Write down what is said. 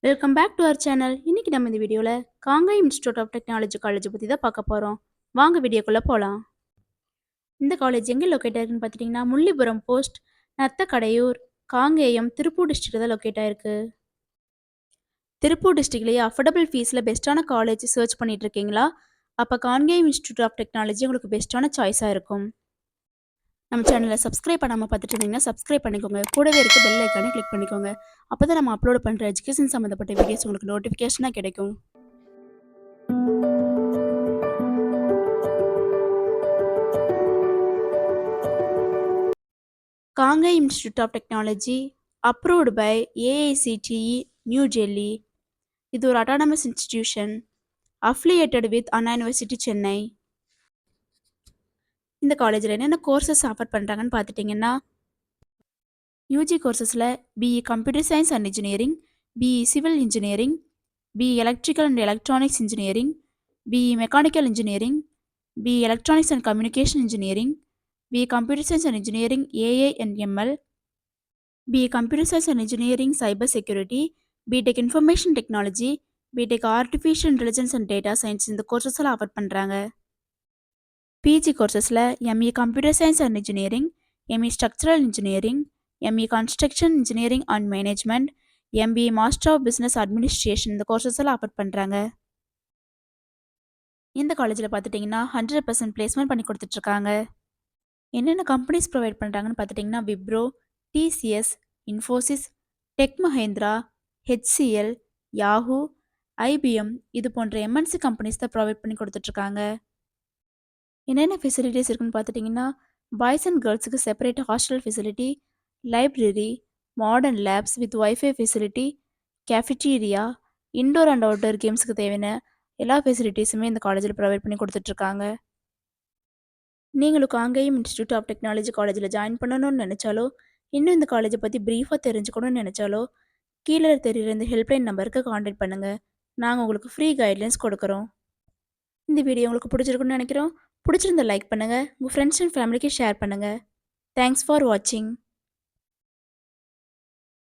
Welcome back to our channel. இன்னைக்கு நம்ம இந்த வீடியோவில் Kangeyam institute of technology college பற்றி தான் பார்க்க போகிறோம். வாங்க வீடியோக்குள்ளே போகலாம். இந்த காலேஜ் எங்கே லொக்கேட் ஆயிருக்குன்னு பார்த்துட்டிங்கன்னா முள்ளிபுரம் போஸ்ட், நத்தக்கடையூர், காங்கேயம், திருப்பூர் டிஸ்ட்ரிக்ட் தான் லொக்கேட் ஆயிருக்கு. திருப்பூர் டிஸ்ட்ரிக்ட்லேயே அஃபோர்டபுள் ஃபீஸில் பெஸ்ட்டான காலேஜ் சர்ச் பண்ணிட்டு இருக்கீங்களா? அப்போ காங்கேயம் இன்ஸ்டியூட் ஆஃப் டெக்னாலஜி உங்களுக்கு பெஸ்ட்டான சாய்ஸாக இருக்கும். நம்ம சேனலை சப்ஸ்கிரைப் பண்ணாமல் பார்த்துட்டு இருந்தீங்கன்னா சப்ஸ்கிரைப் பண்ணிக்கோங்க. கூடவே இருக்க பெல் ஐக்கானே கிளிக் பண்ணிக்கோங்க. அப்போ தான் நம்ம அப்லோட் பண்ணுற எஜுகேஷன் சம்மந்தப்பட்ட வீடியோஸ் உங்களுக்கு நோட்டிஃபிகேஷனாக கிடைக்கும். Kangai Institute of Technology, approved by AICTE, New Delhi. இது ஒரு autonomous institution, affiliated with Anna University, Chennai. இந்த காலேஜில் என்னென்ன கோர்சஸ் ஆஃபர் பண்ணுறாங்கன்னு பார்த்துட்டிங்கன்னா யூஜி கோர்சஸில் BE computer science and engineering, BE civil engineering, BE electrical and electronics engineering, BE mechanical engineering, BE electronics and communication engineering, BE computer science and engineering AI and ML, BA Computer Science and Engineering Cyber Security, BTech Information Technology, BTech Artificial Intelligence and Data Science இந்த கோர்சஸில் offer பண்ணுறாங்க. PG கோர்சஸில் ME Computer Science and Engineering, ME Structural Engineering, ME Construction Engineering and Management, MBA Master of Business Administration இந்த கோர்சஸில் offer பண்ணுறாங்க. இந்த காலேஜில் பார்த்துட்டிங்கன்னா 100% பிளேஸ்மெண்ட் பண்ணி கொடுத்துட்ருக்காங்க. என்னென்ன கம்பெனிஸ் ப்ரொவைட் பண்ணுறாங்கன்னு பார்த்துட்டிங்கன்னா Wipro, TCS, Infosys, tech Mahindra, HCL, Yahoo, IBM இது போன்ற MNC கம்பெனிஸ் தான் ப்ரொவைட் பண்ணி கொடுத்துட்ருக்காங்க. என்னென்ன ஃபெசிலிட்டிஸ் இருக்குன்னு பார்த்துட்டிங்கன்னா பாய்ஸ் அண்ட் கேர்ள்ஸுக்கு separate hostel facility, library, modern labs with wifi facility, cafeteria, indoor and outdoor கேம்ஸுக்கு தேவையான எல்லா ஃபெசிலிட்டிஸுமே இந்த காலேஜில் ப்ரொவைட் பண்ணி கொடுத்துட்ருக்காங்க. நீங்களும் காங்கேயம் இன்ஸ்டியூட் ஆஃப் டெக்னாலஜி காலேஜில் ஜாயின் பண்ணணும்னு நினச்சாலோ இன்னும் இந்த காலேஜை பற்றி ப்ரீஃபாக தெரிஞ்சுக்கணும்னு நினச்சாலோ கீழே தெரியுற இந்த ஹெல்ப்லைன் நம்பருக்கு காண்டாக்ட் பண்ணுங்கள். நாங்கள் உங்களுக்கு ஃப்ரீ கைட்லைன்ஸ் கொடுக்குறோம். இந்த வீடியோ உங்களுக்கு பிடிச்சிருக்குன்னு நினைக்கிறோம். பிடிச்சிருந்த லைக் பண்ணுங்கள், உங்கள் ஃப்ரெண்ட்ஸ் அண்ட் ஃபேமிலிக்கு ஷேர் பண்ணுங்கள். தேங்க்ஸ் ஃபார் வாட்சிங்.